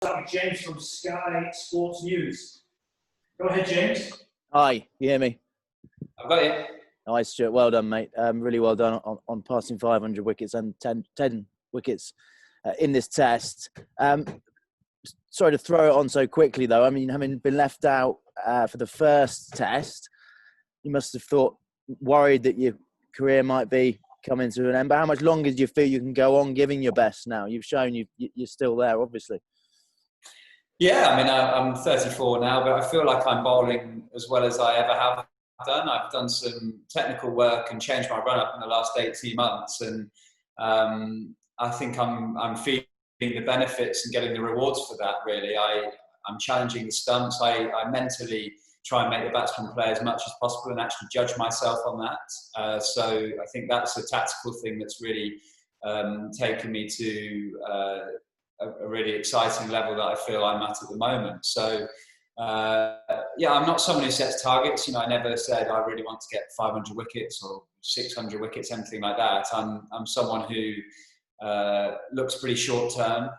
start with James from Sky Sports News. Go ahead, James. Hi, you hear me? I've got you. Nice, Stuart. Well done, mate. Really well done on passing 500 wickets and 10 wickets in this test. Sorry to throw it on so quickly, though. I mean, having been left out for the first test, you must have worried that your career might be coming to an end. But how much longer do you feel you can go on giving your best now? You've shown you're still there, obviously. Yeah, I mean, I'm 34 now, but I feel like I'm bowling as well as I ever have done. I've done some technical work and changed my run-up in the last 18 months. And I think I'm feeling the benefits and getting the rewards for that, really. I'm challenging the stumps. I mentally try and make the batsman play as much as possible and actually judge myself on that. So I think that's a tactical thing that's really taken me to a really exciting level that I feel I'm at the moment. So yeah, I'm not someone who sets targets. You know, I never said I really want to get 500 wickets or 600 wickets, anything like that. I'm someone who looks pretty short term,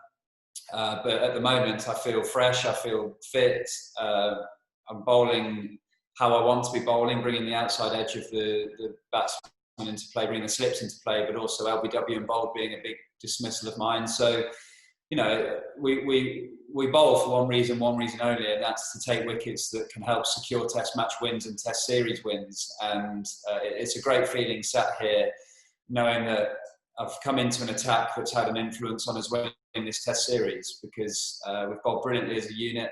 but at the moment I feel fresh, I feel fit. I'm bowling how I want to be bowling, bringing the outside edge of the batsman into play, bringing the slips into play, but also LBW and bowled being a big dismissal of mine. So, you know, we bowl for one reason only, and that's to take wickets that can help secure Test match wins and Test series wins. And it's a great feeling sat here knowing that I've come into an attack that's had an influence on us winning this Test series, because we've bowled brilliantly as a unit.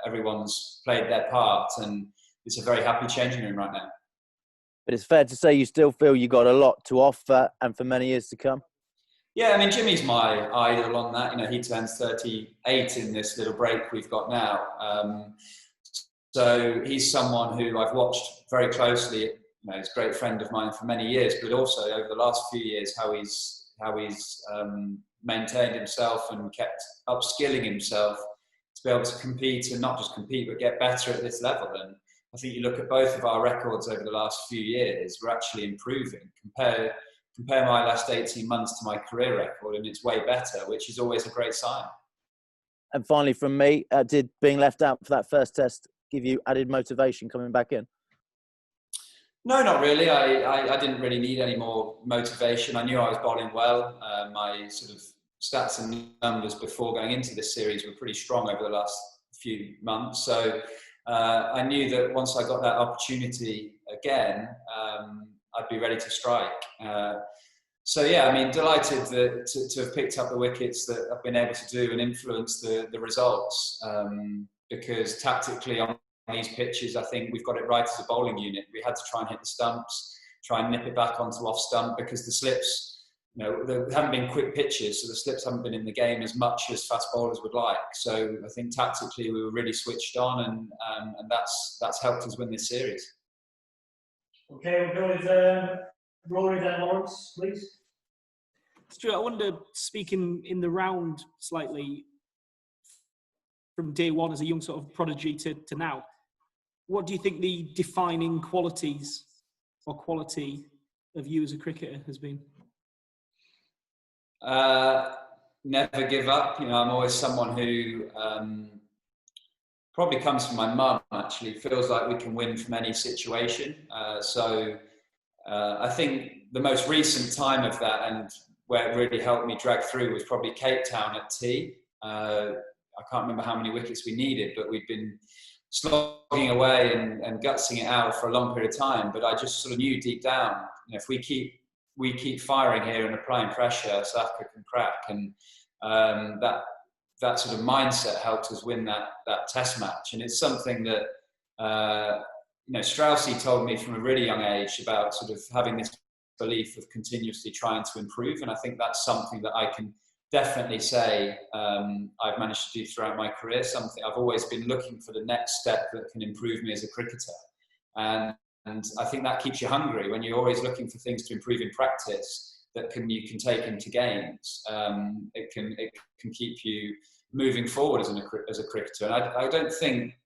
Everyone's played their part, and it's a very happy changing room right now. But it's fair to say you still feel you got a lot to offer, and for many years to come. Yeah, I mean, Jimmy's my idol on that. You know, he turns 38 in this little break we've got now. So he's someone who I've watched very closely. You know, he's a great friend of mine for many years, but also over the last few years, how he's maintained himself and kept upskilling himself to be able to compete, and not just compete, but get better at this level. And I think you look at both of our records over the last few years, we're actually improving. Compare my last 18 months to my career record, and it's way better, which is always a great sign. And finally from me, did being left out for that first test give you added motivation coming back in? No, not really. I didn't really need any more motivation. I knew I was bowling well. My sort of stats and numbers before going into this series were pretty strong over the last few months. So I knew that once I got that opportunity again, I'd be ready to strike. So yeah, I mean, delighted to have picked up the wickets that I've been able to do and influence the results. Because tactically on these pitches, I think we've got it right as a bowling unit. We had to try and hit the stumps, try and nip it back onto off stump, because the slips, you know, there haven't been quick pitches, so the slips haven't been in the game as much as fast bowlers would like. So I think tactically we were really switched on, and that's helped us win this series. Okay, we'll go with Rory then, Lawrence, please. Stuart, I wonder, speaking in the round slightly from day one as a young sort of prodigy to now, what do you think the defining qualities or quality of you as a cricketer has been? Never give up. You know, I'm always someone who probably comes from my mum, actually. Feels like we can win from any situation. So I think the most recent time of that, and where it really helped me drag through, was probably Cape Town at tea. I can't remember how many wickets we needed, but we'd been slogging away and gutsing it out for a long period of time. But I just sort of knew deep down, you know, if we keep firing here and applying pressure, South Africa can crack. And that sort of mindset helped us win that Test match. And it's something that you know, Straussy told me from a really young age about sort of having this belief of continuously trying to improve. And I think that's something that I can definitely say I've managed to do throughout my career. Something I've always been looking for, the next step that can improve me as a cricketer. And I think that keeps you hungry when you're always looking for things to improve in practice that you can take into games. It can keep you moving forward as a cricketer. And I don't think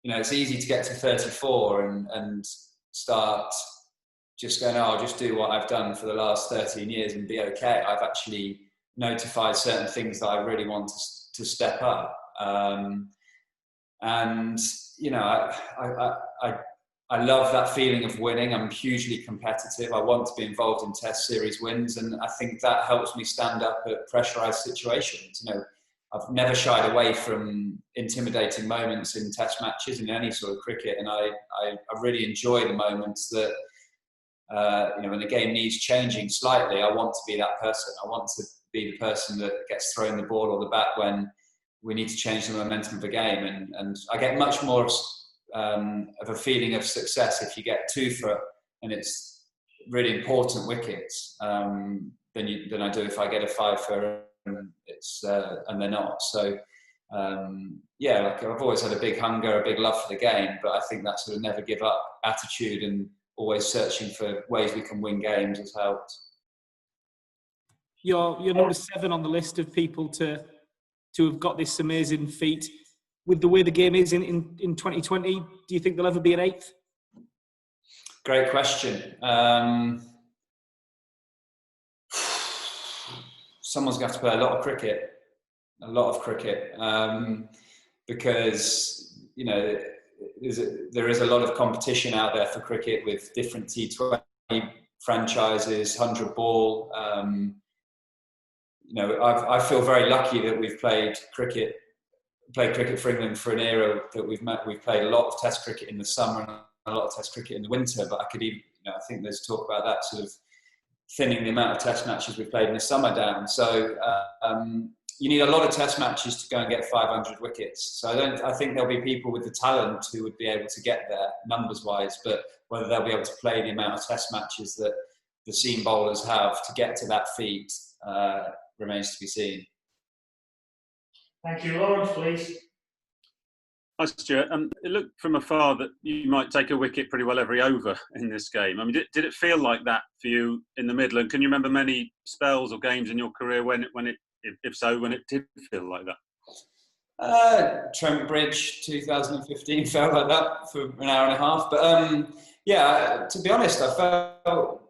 you know, it's easy to get to 34 and start just going, oh, I'll just do what I've done for the last 13 years and be okay. I've actually notified certain things that I really want to step up. And you know, I love that feeling of winning. I'm hugely competitive. I want to be involved in Test series wins, and I think that helps me stand up at pressurised situations. You know, I've never shied away from intimidating moments in Test matches in any sort of cricket, and I really enjoy the moments that you know, when the game needs changing slightly. I want to be that person. I want to be the person that gets thrown the ball or the bat when we need to change the momentum of the game, and I get much more of a feeling of success if you get 2 for and it's really important wickets than I do if I get a 5 for and it's and they're not. So yeah, like I've always had a big hunger, a big love for the game, but I think that sort of never give up attitude and always searching for ways we can win games has helped. You're number 7 on the list of people to have got this amazing feat. With the way the game is in 2020, do you think there'll ever be an 8th? Great question. Someone's going to have to play a lot of cricket, because you know there is a lot of competition out there for cricket with different T20 franchises, 100 ball. You know, I feel very lucky that we've played cricket for England for an era that we've played a lot of Test cricket in the summer and a lot of Test cricket in the winter. But I could even, you know, I think there's talk about that sort of thinning the amount of Test matches we've played in the summer down. So you need a lot of Test matches to go and get 500 wickets. So I think there'll be people with the talent who would be able to get there numbers wise, but whether they'll be able to play the amount of Test matches that the seam bowlers have to get to that feat remains to be seen. Thank you. Lawrence, please. Hi, Stuart. It looked from afar that you might take a wicket pretty well every over in this game. I mean, did it feel like that for you in the middle? And can you remember many spells or games in your career when it if so, when it did feel like that? Trent Bridge 2015 felt like that for an hour and a half. But yeah, to be honest, I felt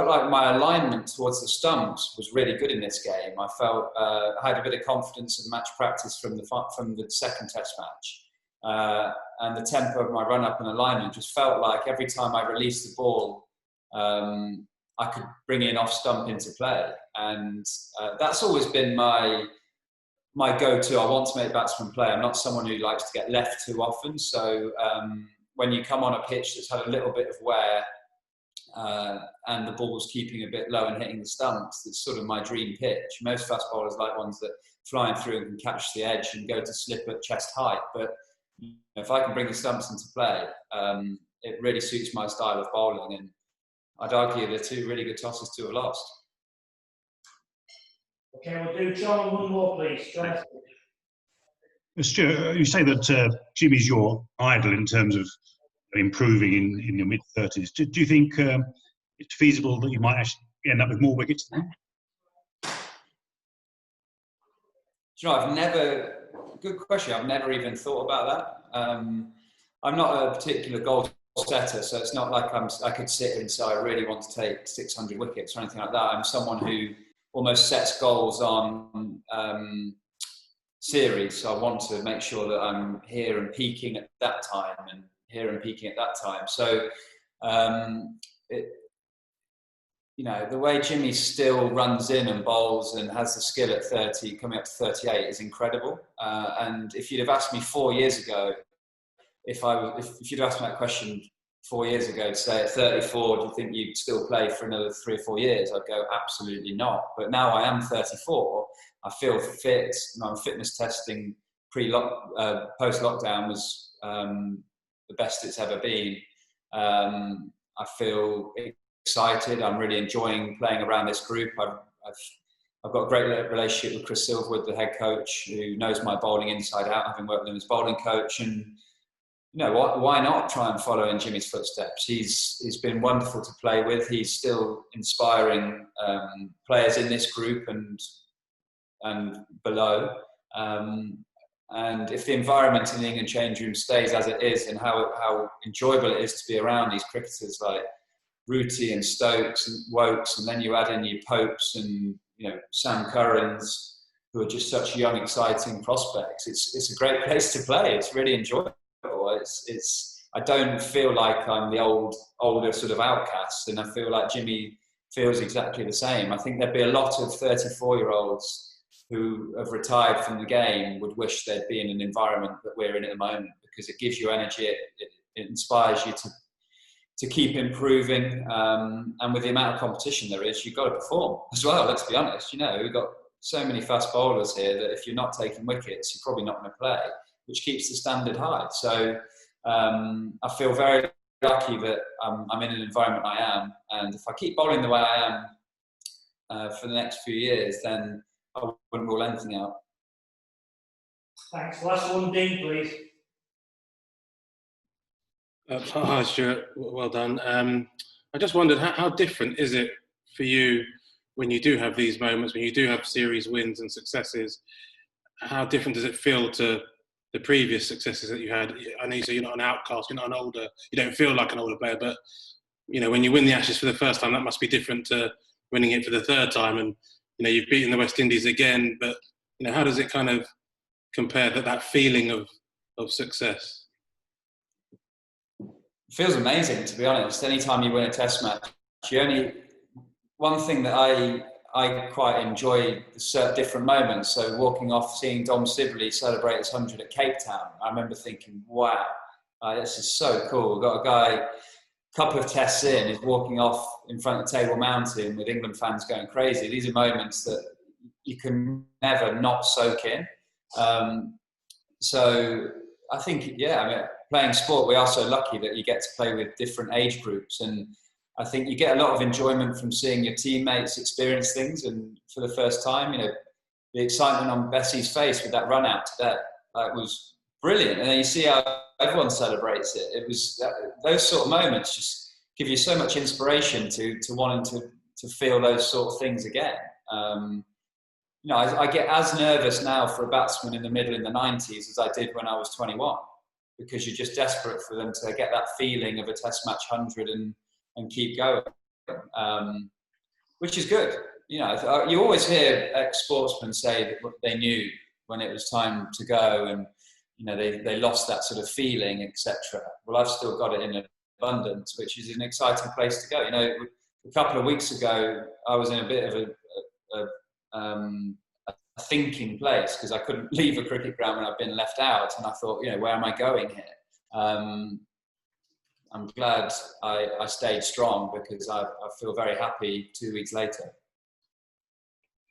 like my alignment towards the stumps was really good in this game. I felt I had a bit of confidence and match practice from the second Test match, and the tempo of my run up and alignment just felt like every time I released the ball, I could bring in off stump into play, and that's always been my go-to. I want to make batsmen play. I'm not someone who likes to get left too often. So when you come on a pitch that's had a little bit of wear, and the ball's keeping a bit low and hitting the stumps, it's sort of my dream pitch. Most fast bowlers like ones that flying through and can catch the edge and go to slip at chest height. But if I can bring the stumps into play, it really suits my style of bowling. And I'd argue they're 2 really good tosses to have lost. Okay, we'll do John one more, please. John. Stuart, you say that Jimmy's your idol in terms of improving in your mid-30s. Do you think it's feasible that you might actually end up with more wickets than him? Do you know, good question. I've never even thought about that. I'm not a particular goal setter, so it's not like I could sit and say I really want to take 600 wickets or anything like that. I'm someone who almost sets goals on series, so I want to make sure that I'm here and peaking at that time and here and peaking at that time. So, you know, the way Jimmy still runs in and bowls and has the skill at 30, coming up to 38 is incredible. And if you'd have asked me 4 years ago, if you'd have asked me that question 4 years ago, to say at 34, do you think you'd still play for another 3 or 4 years? I'd go, absolutely not. But now I am 34. I feel fit. My fitness testing post-lockdown was the best it's ever been. I feel excited. I'm really enjoying playing around this group. I've got a great relationship with Chris Silverwood, the head coach, who knows my bowling inside out, having worked with him as bowling coach. And you know, why not try and follow in Jimmy's footsteps? He's been wonderful to play with. He's still inspiring players in this group and below. And if the environment in the England change room stays as it is, and how enjoyable it is to be around these cricketers like Rooty and Stokes and Wokes, and then you add in your Popes and, you know, Sam Currans, who are just such young, exciting prospects. It's a great place to play. It's really enjoyable. I don't feel like I'm the older sort of outcast, and I feel like Jimmy feels exactly the same. I think there'd be a lot of 34-year-olds who have retired from the game would wish they'd be in an environment that we're in at the moment, because it gives you energy, it inspires you to keep improving, and with the amount of competition there is, you've got to perform as well. Let's be honest. We've got so many fast bowlers here that if you're not taking wickets, you're probably not going to play, which keeps the standard high. So I feel very lucky that I'm in an environment I am, and if I keep bowling the way I am for the next few years, then I wouldn't rule anything out. Thanks. Last one, Dean, please. Hi, Stuart. Well done. I just wondered, how different is it for you when you do have these moments, when you do have series wins and successes? How different does it feel to the previous successes that you had? I know you say you're not an outcast, you're not an older, you don't feel like an older player, but when you win the Ashes for the first time, that must be different to winning it for the third time. And you've beaten the West Indies again, but how does it kind of compare that feeling of success? It feels amazing, to be honest. Anytime you win a Test match, one thing that I quite enjoy different moments. So walking off, seeing Dom Sibley celebrate his 100 at Cape Town, I remember thinking, wow, this is so cool. We've got a guy, a couple of tests in, is walking off in front of Table Mountain with England fans going crazy. These are moments that you can never not soak in. So I think, playing sport, we are so lucky that you get to play with different age groups, and I think you get a lot of enjoyment from seeing your teammates experience things. And for the first time, the excitement on Bessie's face with that run out today, it was brilliant. And then you see how everyone celebrates it. It was those sort of moments just give you so much inspiration to wanting to feel those sort of things again. I get as nervous now for a batsman in the middle in the 90s as I did when I was 21, because you're just desperate for them to get that feeling of a Test match 100 and keep going, which is good. You always hear ex-sportsmen say that they knew when it was time to go, and they lost that sort of feeling, etc. Well, I've still got it in abundance, which is an exciting place to go. A couple of weeks ago, I was in a bit of a thinking place, because I couldn't leave a cricket ground when I've been left out, and I thought, where am I going here? I'm glad I stayed strong, because I feel very happy 2 weeks later.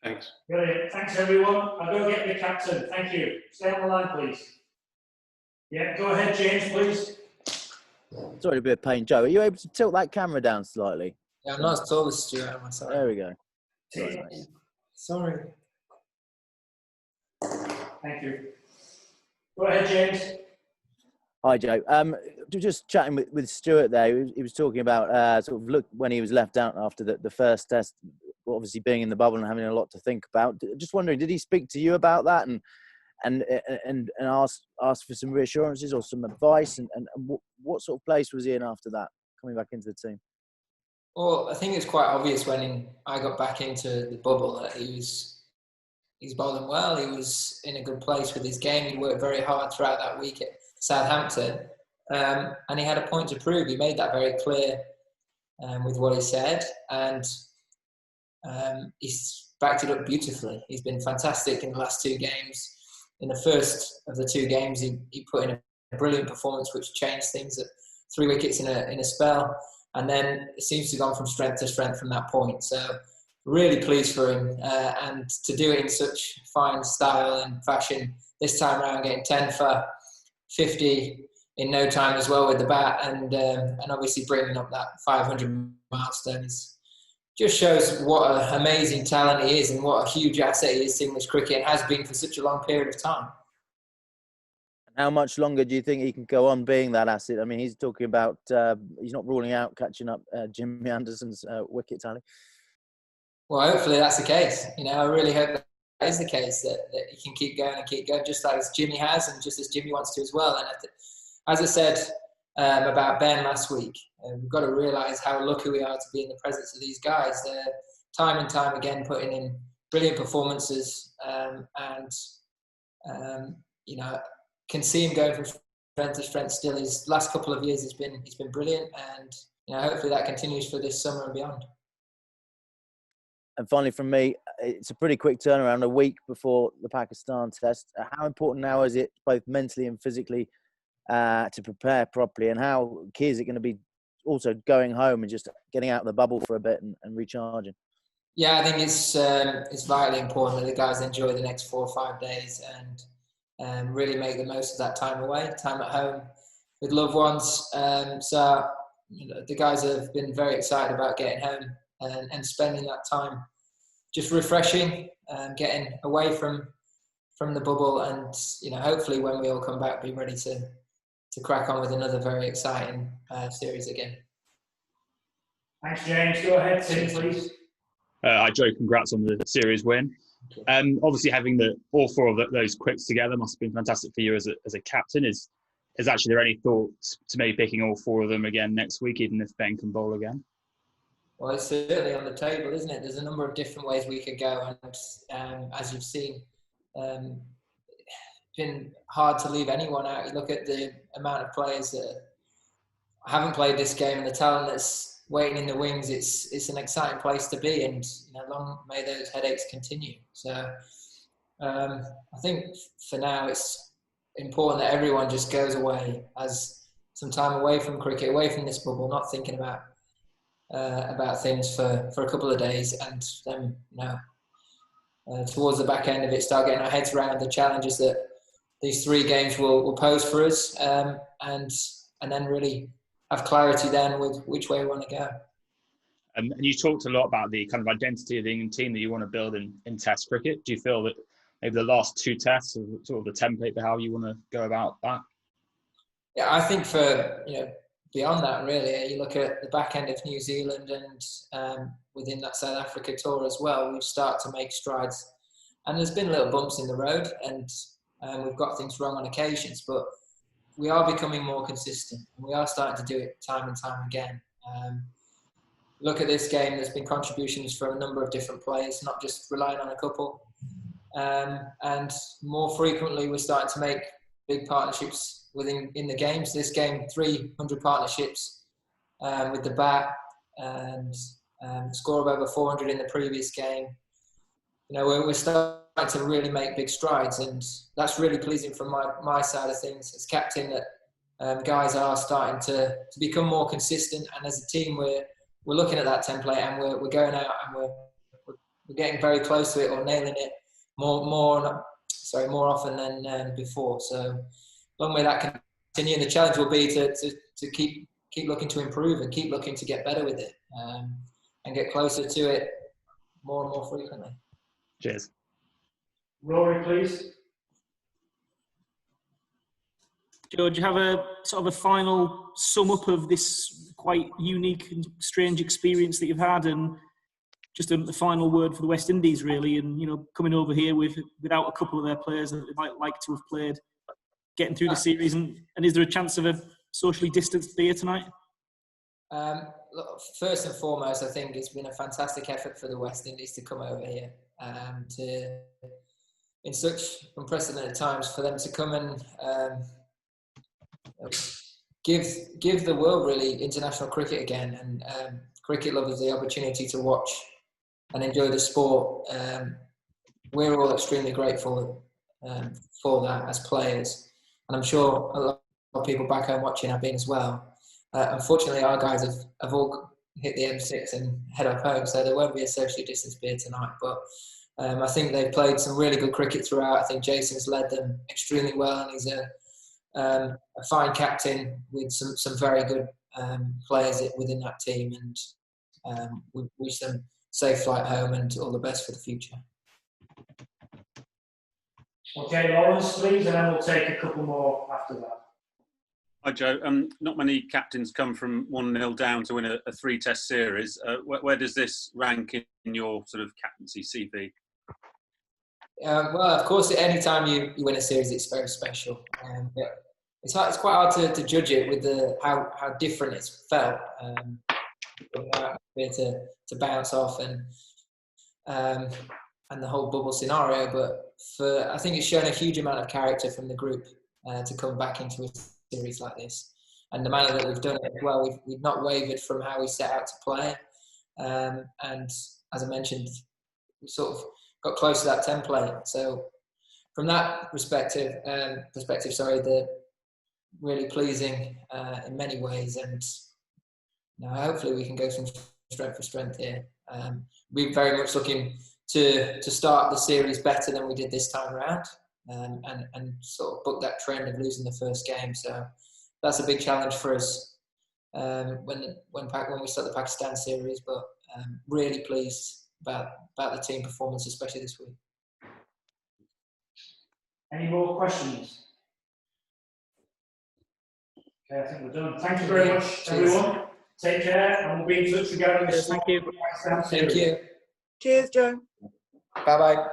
Thanks. Brilliant. Thanks, everyone. I'll go get the captain. Thank you. Stay on the line, please. Yeah, go ahead, James, please. Sorry to be a pain, Joe. Are you able to tilt that camera down slightly? Yeah, I'm not as tall as Stuart, am I? Sorry. There we go. Sorry, mate. Sorry. Thank you. Go ahead, James. Hi, Joe. Just chatting with Stuart there. He was talking about sort of look when he was left out after the first test, obviously being in the bubble and having a lot to think about. Just wondering, did he speak to you about that and ask for some reassurances or some advice? And what sort of place was he in after that, coming back into the team? Well, I think it's quite obvious when I got back into the bubble that he's bowling well. He was in a good place with his game. He worked very hard throughout that week at Southampton, and he had a point to prove. He made that very clear with what he said, and he's backed it up beautifully. He's been fantastic in the last two games. In the first of the two games, he put in a brilliant performance, which changed things at 3 wickets in a spell, and then it seems to have gone from strength to strength from that point. So really pleased for him, and to do it in such fine style and fashion this time around, getting 10 for 50 in no time as well with the bat, and obviously bringing up that 500 milestone just shows what an amazing talent he is and what a huge asset he is to English cricket and has been for such a long period of time. How much longer do you think he can go on being that asset? I mean, he's talking about he's not ruling out catching up Jimmy Anderson's wicket tally. Well, hopefully that's the case. I really hope that is the case, that he can keep going and keep going, just like Jimmy has and just as Jimmy wants to as well. And as I said about Ben last week, we've got to realise how lucky we are to be in the presence of these guys. They're time and time again putting in brilliant performances, you know, can see him going from strength to strength still. His last couple of years he's been brilliant, and you know, hopefully that continues for this summer and beyond. And finally, from me, it's a pretty quick turnaround, a week before the Pakistan test. How important now is it, both mentally and physically, to prepare properly? And how key is it going to be also going home and just getting out of the bubble for a bit and recharging? Yeah, I think it's vitally important that the guys enjoy the next 4 or 5 days and really make the most of that time away, time at home with loved ones. So you know, the guys have been very excited about getting home and spending that time just refreshing, getting away from the bubble, and you know, hopefully when we all come back, be ready to crack on with another very exciting series again. Thanks, James. Go ahead, Tim, please. Hi, Joe. Congrats on the series win. Obviously, having all 4 of those quicks together must have been fantastic for you as a captain. Is actually there any thoughts to maybe picking all 4 of them again next week, even if Ben can bowl again? Well, it's certainly on the table, isn't it? There's a number of different ways we could go, and as you've seen, it's been hard to leave anyone out. You look at the amount of players that haven't played this game and the talent that's waiting in the wings. It's an exciting place to be, and you know, long may those headaches continue. So I think for now it's important that everyone just goes away, has some time away from cricket, away from this bubble, not thinking about things for a couple of days, and then you know, towards the back end of it, start getting our heads around the challenges that these 3 games will pose for us, and then really have clarity then with which way we want to go. And you talked a lot about the kind of identity of the England team that you want to build in Test cricket. Do you feel that maybe the last 2 tests are sort of the template for how you want to go about that? Yeah, I think for, you know, beyond that, really, you look at the back end of New Zealand and within that South Africa tour as well, we've started to make strides. And there's been little bumps in the road, and we've got things wrong on occasions, but we are becoming more consistent, and we are starting to do it time and time again. Look at this game, there's been contributions from a number of different players, not just relying on a couple. And more frequently, we're starting to make big partnerships in the games. This game, 300 partnerships with the bat, and score of over 400 in the previous game. You know, we're starting to really make big strides, and that's really pleasing from my side of things as captain, that guys are starting to become more consistent, and as a team we're looking at that template, and we're going out and we're getting very close to it, or nailing it more often than before. So long may that continue, and the challenge will be to keep looking to improve and keep looking to get better with it, and get closer to it more and more frequently. Cheers. Rory, please. George, you have a sort of a final sum up of this quite unique and strange experience that you've had, and just a final word for the West Indies, really, and you know, coming over here without a couple of their players that they might like to have played, getting through the series, and is there a chance of a socially distanced beer tonight? Look, first and foremost, I think it's been a fantastic effort for the West Indies to come over here, in such unprecedented times, for them to come and give the world really international cricket again, and cricket lovers the opportunity to watch and enjoy the sport. We're all extremely grateful for that as players, and I'm sure a lot of people back home watching have been as well. Unfortunately, our guys have all hit the M6 and head up home, so there won't be a socially distanced beer tonight. But I think they've played some really good cricket throughout. I think Jason's led them extremely well, and he's a fine captain with some very good players within that team. And we wish them safe flight home and all the best for the future. Okay, Lawrence, please, and then we'll take a couple more after that. Hi, Joe. Not many captains come from 1-0 down to win a 3-test series. Where does this rank in your sort of captaincy CV? Well, of course, any time you win a series, it's very special. It's quite hard to judge it with how different it's felt. To bounce off, and the whole bubble scenario. But I think it's shown a huge amount of character from the group to come back into a series like this. And the manner that we've done it as well, we've not wavered from how we set out to play. And as I mentioned, we sort of got close to that template. So from that perspective, they're really pleasing in many ways. And hopefully we can go from strength to strength here. We're very much looking to start the series better than we did this time around, and sort of book that trend of losing the first game. So that's a big challenge for us when we start the Pakistan series. But really pleased about the team performance, especially this week. Any more questions? Okay, I think we're done. Thank you very much, everyone. Take care, and we'll be in touch regarding this. Thank you. Thank you. Cheers, Joe. Bye bye.